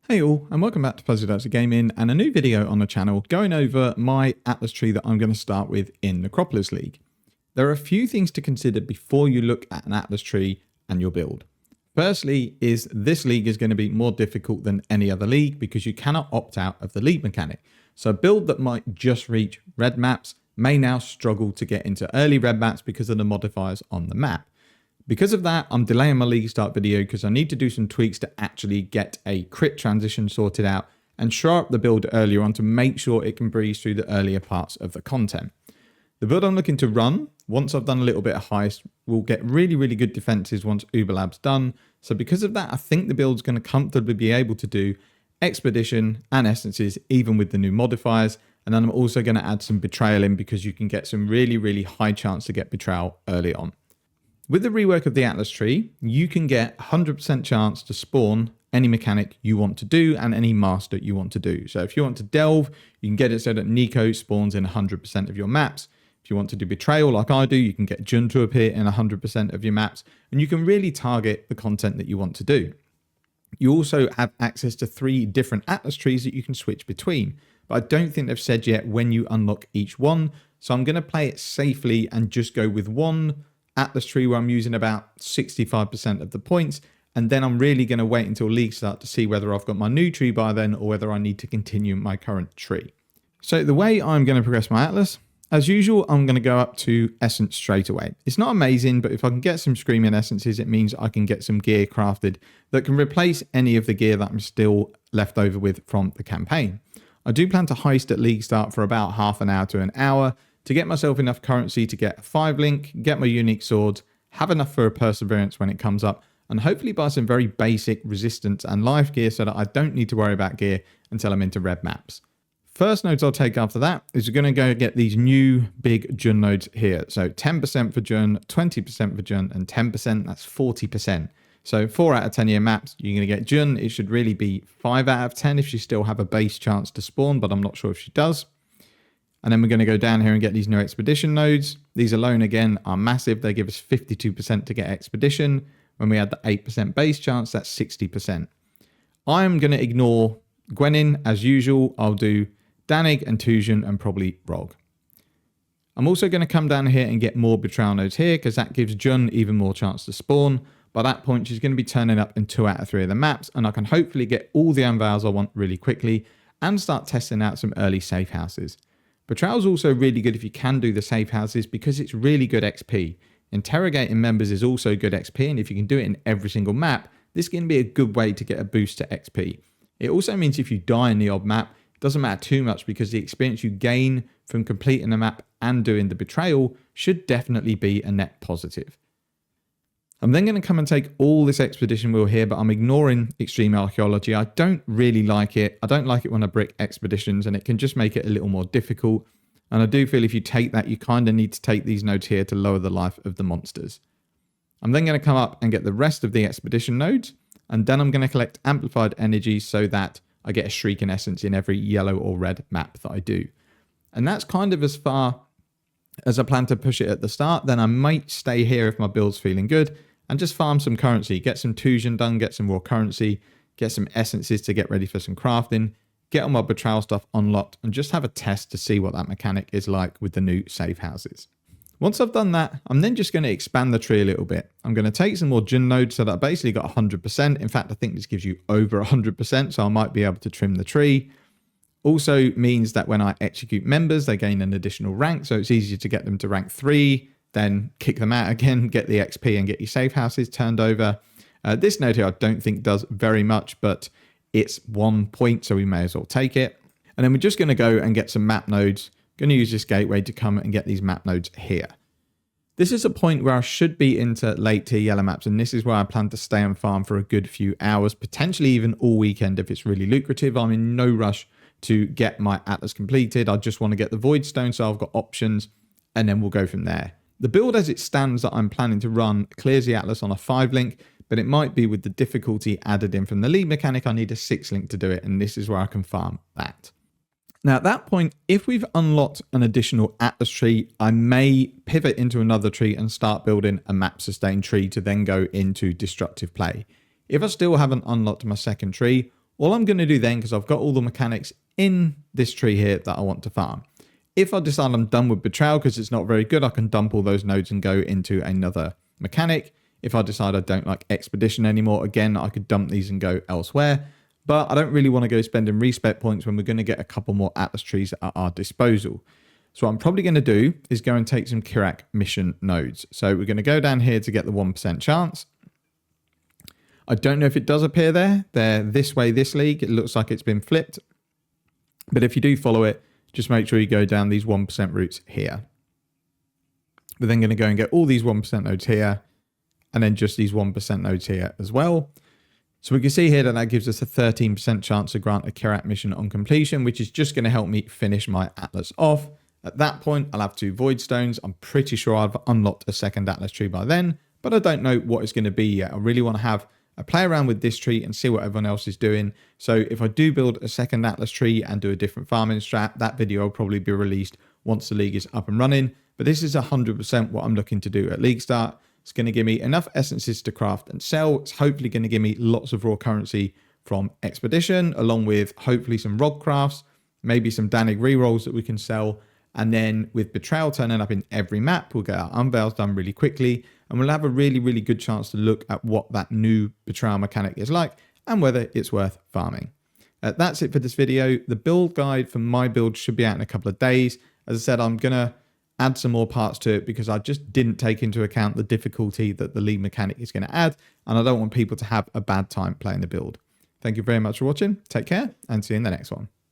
Hey all, and welcome back to Puzzle Data Gaming and a new video on the channel going over my Atlas tree that I'm going to start with in Necropolis League. There are a few things to consider before you look at an Atlas tree and your build. Firstly is this league is going to be more difficult than any other league because you cannot opt out of the league mechanic. So a build that might just reach red maps may now struggle to get into early red maps because of the modifiers on the map. Because of that, I'm delaying my league start video because I need to do some tweaks to actually get a crit transition sorted out and shore up the build earlier on to make sure it can breeze through the earlier parts of the content. The build I'm looking to run, once I've done a little bit of heist, will get really good defenses once Uber Lab's done. So because of that, I think the build's going to comfortably be able to do Expedition and Essences even with the new modifiers. And then I'm also going to add some Betrayal in because you can get some really high chance to get Betrayal early on. With the rework of the Atlas tree, you can get 100% chance to spawn any mechanic you want to do and any master you want to do. So if you want to delve, you can get it so that Nico spawns in 100% of your maps. If you want to do Betrayal like I do, you can get Jun to appear in 100% of your maps, and you can really target the content that you want to do. You also have access to 3 different Atlas trees that you can switch between, but I don't think they've said yet when you unlock each one. So I'm going to play it safely and just go with one Atlas tree where I'm using about 65% of the points, and then I'm really going to wait until league start to see whether I've got my new tree by then or whether I need to continue my current tree. So the way I'm going to progress my Atlas, as usual, I'm going to go up to Essence straight away. It's not amazing, but if I can get some Screaming Essences, it means I can get some gear crafted that can replace any of the gear that I'm still left over with from the campaign. I do plan to heist at league start for about half an hour to an hour, to get myself enough currency to get a 5-link, get my unique swords, have enough for a perseverance when it comes up, and hopefully buy some very basic resistance and life gear so that I don't need to worry about gear until I'm into red maps. First nodes I'll take after that is we're going to go get these new big Jun nodes here. So 10% for Jun, 20% for Jun, and 10%, that's 40%. So 4 out of 10 year maps, you're going to get Jun. It should really be 5 out of 10 if she still have a base chance to spawn, but I'm not sure if she does. And then we're going to go down here and get these new expedition nodes. These alone, again, are massive. They give us 52% to get expedition. When we add the 8% base chance, that's 60%. I'm going to ignore Gwenin as usual. I'll do Danig and Tusion and probably Rog. I'm also going to come down here and get more Betrayal nodes here because that gives Jun even more chance to spawn. By that point, she's going to be turning up in 2 out of 3 of the maps, and I can hopefully get all the unveils I want really quickly and start testing out some early safe houses. Betrayal is also really good if you can do the safe houses because it's really good XP. Interrogating members is also good XP, and if you can do it in every single map, this can be a good way to get a boost to XP. It also means if you die in the odd map, it doesn't matter too much because the experience you gain from completing the map and doing the Betrayal should definitely be a net positive. I'm then going to come and take all this expedition wheel here, but I'm ignoring extreme archaeology. I don't really like it. I don't like it when I brick expeditions, and it can just make it a little more difficult. And I do feel if you take that, you kind of need to take these nodes here to lower the life of the monsters. I'm then going to come up and get the rest of the expedition nodes, and then I'm going to collect amplified energy so that I get a Shrieking Essence in every yellow or red map that I do. And that's kind of as far as I plan to push it at the start. Then I might stay here if my build's feeling good and just farm some currency, get some Tusion done, get some raw currency, get some essences to get ready for some crafting, get all my Betrayal stuff unlocked, and just have a test to see what that mechanic is like with the new safe houses. Once I've done that, I'm then just going to expand the tree a little bit. I'm going to take some more Jun nodes so that I basically got 100%. In fact, I think this gives you over 100%, so I might be able to trim the tree. Also means that when I execute members, they gain an additional rank, so it's easier to get them to rank 3, then kick them out again, get the XP and get your safe houses turned over. This node here I don't think does very much, but it's 1 point, so we may as well take it. And then we're just going to go and get some map nodes. Going to use this gateway to come and get these map nodes here. This is a point where I should be into late tier yellow maps, and this is where I plan to stay and farm for a good few hours, potentially even all weekend if it's really lucrative. I'm in no rush to get my Atlas completed. I just want to get the Void Stone, so I've got options, and then we'll go from there. The build as it stands that I'm planning to run clears the Atlas on a 5-link, but it might be with the difficulty added in from the league mechanic, I need a 6-link to do it, and this is where I can farm that. Now at that point, if we've unlocked an additional Atlas tree, I may pivot into another tree and start building a map sustain tree to then go into destructive play. If I still haven't unlocked my second tree, All I'm going to do then, because I've got all the mechanics in this tree here that I want to farm. If I decide I'm done with Betrayal because it's not very good, I can dump all those nodes and go into another mechanic. If I decide I don't like Expedition anymore, again, I could dump these and go elsewhere. But I don't really want to go spending respec points when we're going to get a couple more Atlas trees at our disposal. So what I'm probably going to do is go and take some Kirak mission nodes. So we're going to go down here to get the 1% chance. I don't know if it does appear there. They're this way this league. It looks like it's been flipped. But if you do follow it, just make sure you go down these 1% routes here. We're then going to go and get all these 1% nodes here, and then just these 1% nodes here as well. So we can see here that that gives us a 13% chance to grant a Kirak mission on completion, which is just going to help me finish my Atlas off. At that point, I'll have 2 Void Stones. I'm pretty sure I've unlocked a second Atlas tree by then, but I don't know what it's going to be yet. I really want to have a play around with this tree and see what everyone else is doing. So if I do build a second Atlas tree and do a different farming strat, that video will probably be released once the league is up and running. But this is 100% what I'm looking to do at league start. It's going to give me enough essences to craft and sell. It's hopefully going to give me lots of raw currency from Expedition, along with hopefully some Rod crafts, maybe some Danig rerolls that we can sell. And then with Betrayal turning up in every map, we'll get our unveils done really quickly. And we'll have a really, really good chance to look at what that new Betrayal mechanic is like and whether it's worth farming. That's it for this video. The build guide for my build should be out in a couple of days. As I said, I'm going to add some more parts to it because I just didn't take into account the difficulty that the league mechanic is going to add. And I don't want people to have a bad time playing the build. Thank you very much for watching. Take care and see you in the next one.